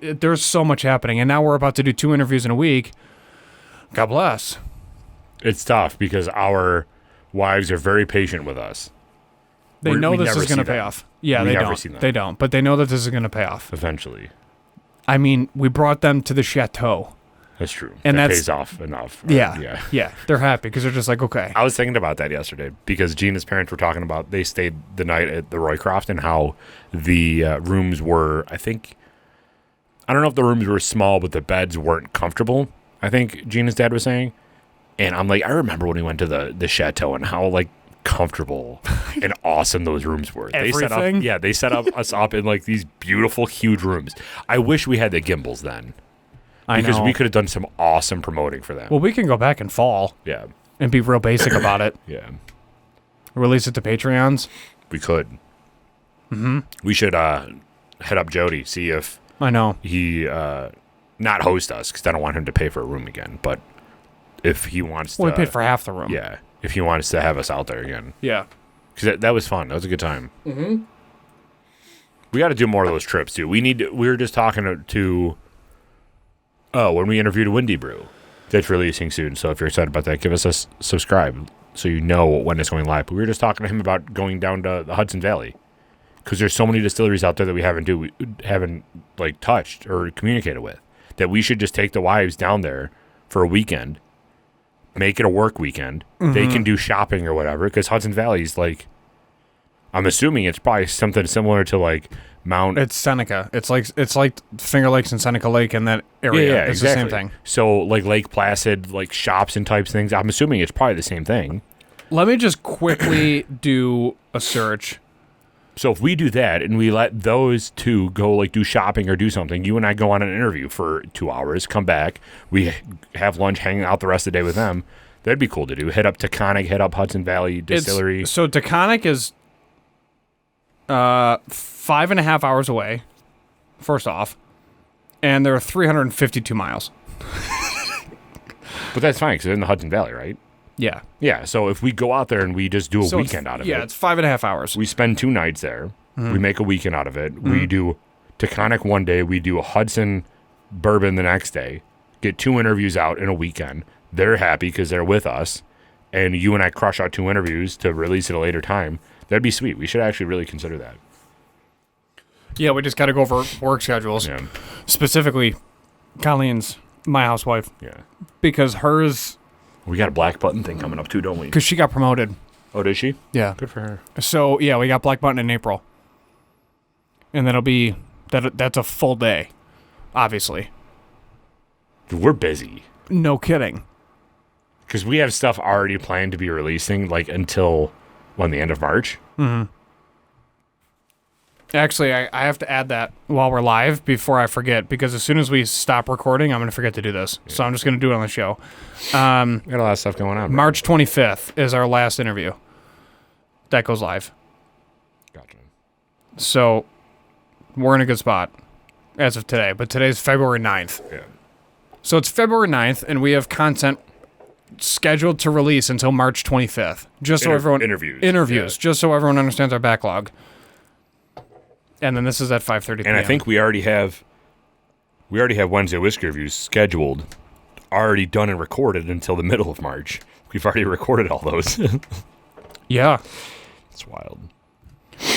There's so much happening. And now we're about to do 2 interviews in a week. God bless. It's tough because our wives are very patient with us. They know this is going to pay off. Yeah, they don't. They don't. But they know that this is going to pay off. Eventually. I mean, we brought them to the chateau. That's true. And that pays off enough. Right? Yeah. They're happy because they're just like, okay. I was thinking about that yesterday because Gina's parents were talking about they stayed the night at the Roycroft and how the rooms were, I don't know if the rooms were small, but the beds weren't comfortable. I think Gina's dad was saying. And I'm like, I remember when we went to the chateau and how, like, comfortable and awesome those rooms were. Everything? They set up us up in like these beautiful, huge rooms. I wish we had the gimbals then. Because we could have done some awesome promoting for them. Well, we can go back in fall. Yeah. And be real basic about it. Yeah. Release it to Patreons. We could. Mm-hmm. We should head up Jody, see if I know he not host us because I don't want him to pay for a room again. But if he wants to, we paid for half the room. Yeah. If he wants to have us out there again. Yeah. Because that was fun. That was a good time. Mm-hmm. We got to do more of those trips, too. We were just talking to when we interviewed Windy Brew. That's releasing soon. So if you're excited about that, give us a subscribe so you know when it's going live. But we were just talking to him about going down to the Hudson Valley. Because there's so many distilleries out there that we haven't like touched or communicated with. That we should just take the wives down there for a weekend. Make it a work weekend. Mm-hmm. They can do shopping or whatever because Hudson Valley's like, I'm assuming it's probably something similar to like Mount. It's Seneca. It's like Finger Lakes and Seneca Lake in that area. Yeah, it's exactly. the same thing. So like Lake Placid, like shops and types things. I'm assuming it's probably the same thing. Let me just quickly do a search. So if we do that and we let those two go like do shopping or do something, you and I go on an interview for 2 hours, come back, we have lunch, hang out the rest of the day with them. That'd be cool to do. Head up Taconic, head up Hudson Valley Distillery. So Taconic is 5.5 hours away, first off, and they're 352 miles. But that's fine because they're in the Hudson Valley, right? Yeah. Yeah, so if we go out there and we just do a weekend out of it. Yeah, it's 5.5 hours. We spend 2 nights there. Mm-hmm. We make a weekend out of it. Mm-hmm. We do Taconic one day. We do a Hudson bourbon the next day. Get 2 interviews out in a weekend. They're happy because they're with us. And you and I crush out 2 interviews to release at a later time. That'd be sweet. We should actually really consider that. Yeah, we just got to go over work schedules. Yeah. Specifically, Colleen's, my housewife. Yeah. Because hers... We got a black button thing coming up too, don't we? Because she got promoted. Oh, did she? Yeah. Good for her. So, yeah, we got black button in April. And that'll be... That's a full day, obviously. Dude, we're busy. No kidding. Because we have stuff already planned to be releasing, like, until, the end of March? Mm-hmm. Actually, I have to add that while we're live before I forget, because as soon as we stop recording, I'm going to forget to do this. Yeah. So I'm just going to do it on the show. We got a lot of stuff going on. March 25th is our last interview. That goes live. Gotcha. So we're in a good spot as of today, but today's February 9th. Yeah. So it's February 9th, and we have content scheduled to release until March 25th. Just so everyone... Interviews. Yeah. Just so everyone understands our backlog. And then this is at 5:30 p.m. And I think we already have Wednesday whiskey reviews scheduled, already done and recorded until the middle of March. We've already recorded all those. Yeah. It's wild.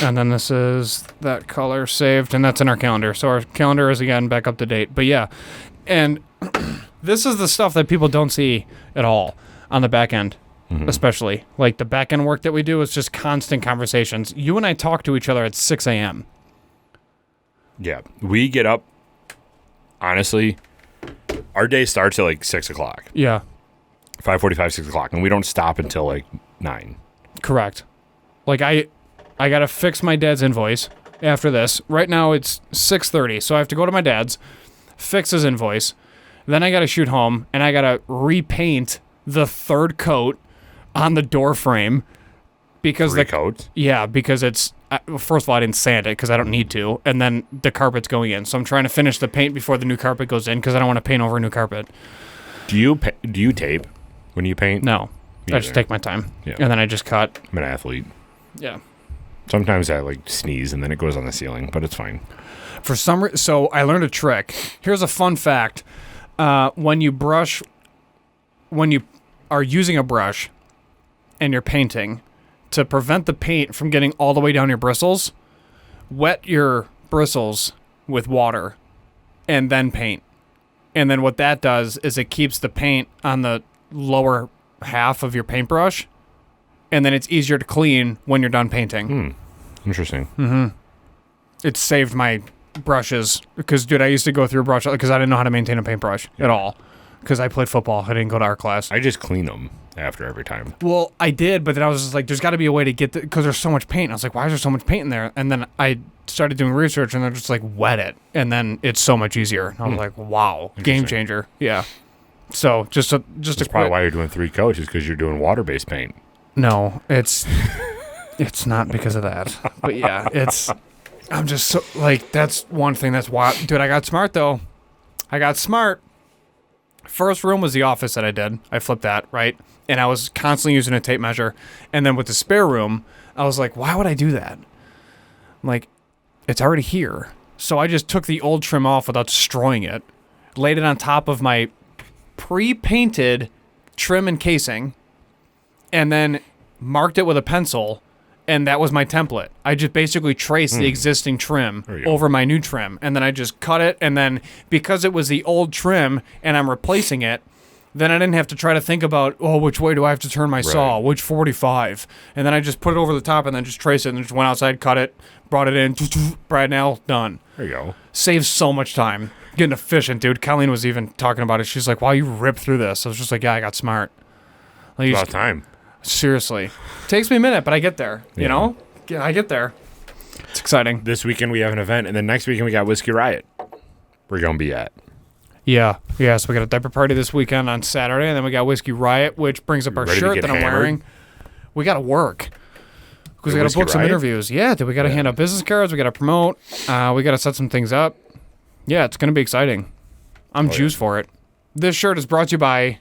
And then this is that color saved, and that's in our calendar. So our calendar is, again, back up to date. But yeah, and this is the stuff that people don't see at all on the back end. Mm-hmm. Especially. Like, the back end work that we do is just constant conversations. You and I talk to each other at 6 a.m. Yeah. We get up, honestly, our day starts at like 6 o'clock. Yeah. 5:45, 6 o'clock. And we don't stop until like 9. Correct. Like, I got to fix my dad's invoice after this. Right now it's 6:30, so I have to go to my dad's, fix his invoice. Then I got to shoot home, and I got to repaint the third coat on the door frame. Because coats? Yeah, because it's... first of all, I didn't sand it because I don't need to. And then the carpet's going in. So I'm trying to finish the paint before the new carpet goes in because I don't want to paint over a new carpet. Do you tape when you paint? No. I just take my time. Yeah. And then I just cut. I'm an athlete. Yeah. Sometimes I like sneeze and then it goes on the ceiling, but it's fine. For some reason, so I learned a trick. Here's a fun fact. When you are using a brush and you're painting, to prevent the paint from getting all the way down your bristles, wet your bristles with water and then paint. And then what that does is it keeps the paint on the lower half of your paintbrush, and then it's easier to clean when you're done painting. Interesting. Mm-hmm. It saved my brushes because, dude, I used to go through a brush because I didn't know how to maintain a paintbrush at all because I played football. I didn't go to art class. I just clean them after every time. Well, I did, but then I was just like, there's got to be a way to get because there's so much paint. I was like, why is there so much paint in there? And then I started doing research, and they're just like, wet it, and then it's so much easier. And I was like, wow, game changer. Yeah. So just That's probably why you're doing 3 coats is because you're doing water-based paint. No, it's not because of that. But yeah, I'm just so like that's one thing that's wild, dude. I got smart though. I got smart. First room was the office that I did. I flipped that, right? And I was constantly using a tape measure. And then with the spare room, I was like, why would I do that? I'm like, it's already here. So I just took the old trim off without destroying it, laid it on top of my pre-painted trim and casing, and then marked it with a pencil, and that was my template. I just basically traced the existing trim over my new trim, and then I just cut it, and then because it was the old trim and I'm replacing it, then I didn't have to try to think about, which way do I have to turn my saw, which 45, and then I just put it over the top and then just traced it and just went outside, cut it, brought it in, right now, done. There you go. Saves so much time. Getting efficient, dude. Colleen was even talking about it. She's like, wow, you ripped through this. I was just like, yeah, I got smart. Like, it's about time. Seriously. Takes me a minute, but I get there. You know? Yeah, I get there. It's exciting. This weekend we have an event, and then next weekend we got Whiskey Riot. We're going to be at. Yeah. Yeah, so we got a diaper party this weekend on Saturday, and then we got Whiskey Riot, which brings up our shirt that I'm wearing. We got to work. Because we got to book some interviews. Yeah, dude, we got to hand out business cards. We got to promote. We got to set some things up. Yeah, it's going to be exciting. I'm juiced for it. This shirt is brought to you by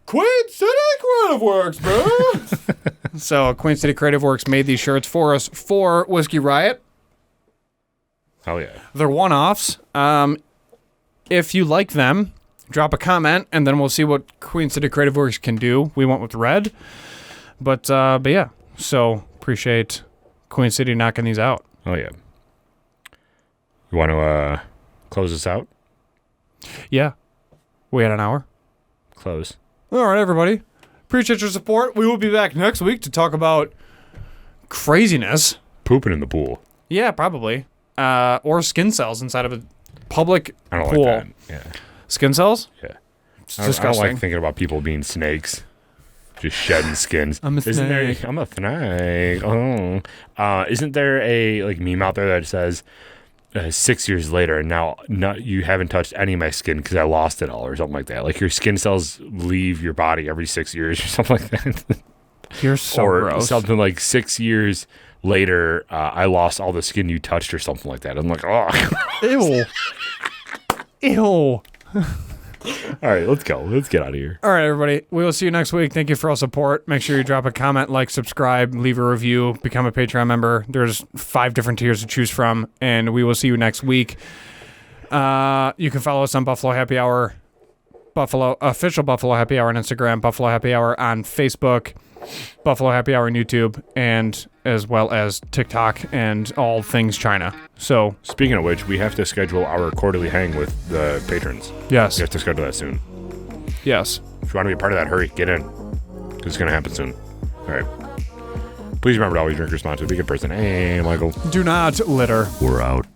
Queen City Creative Works, bro. So Queen City Creative Works made these shirts for us for Whiskey Riot. Oh, yeah. They're one-offs. If you like them, drop a comment, and then we'll see what Queen City Creative Works can do. We went with red. But yeah, so appreciate Queen City knocking these out. Oh, yeah. You want to close this out? Yeah. We had an hour. Close. All right, everybody. Appreciate your support. We will be back next week to talk about craziness. Pooping in the pool. Yeah, probably. Or skin cells inside of a public pool. I don't like that. Yeah. Skin cells? Yeah. It's I don't disgusting. like thinking about people being snakes. Just shedding skins. I'm a Isn't there? snake. I'm a snake. Oh, isn't there a meme out there that says 6 years later, and now you haven't touched any of my skin because I lost it all, or something like that. Like your skin cells leave your body every 6 years, or something like that. You're so or gross. something like 6 years later, I lost all the skin you touched, or something like that. I'm like, oh. Ew. Ew. All right, let's go. Let's get out of here. All right, everybody. We will see you next week. Thank you for all support. Make sure you drop a comment, like, subscribe, leave a review, become a Patreon member. There's 5 different tiers to choose from, and we will see you next week. You can follow us on Buffalo Happy Hour, official Buffalo Happy Hour on Instagram, Buffalo Happy Hour on Facebook, Buffalo Happy Hour on YouTube, and as well as TikTok and all things China. So, Speaking of which, we have to schedule our quarterly hang with the patrons. yes. We have to schedule that soon. Yes. If you want to be a part of that, hurry, get in. Because it's going to happen soon. All right. Please remember to always drink responsibly. Be a good person. Hey, Michael. Do not litter. We're out.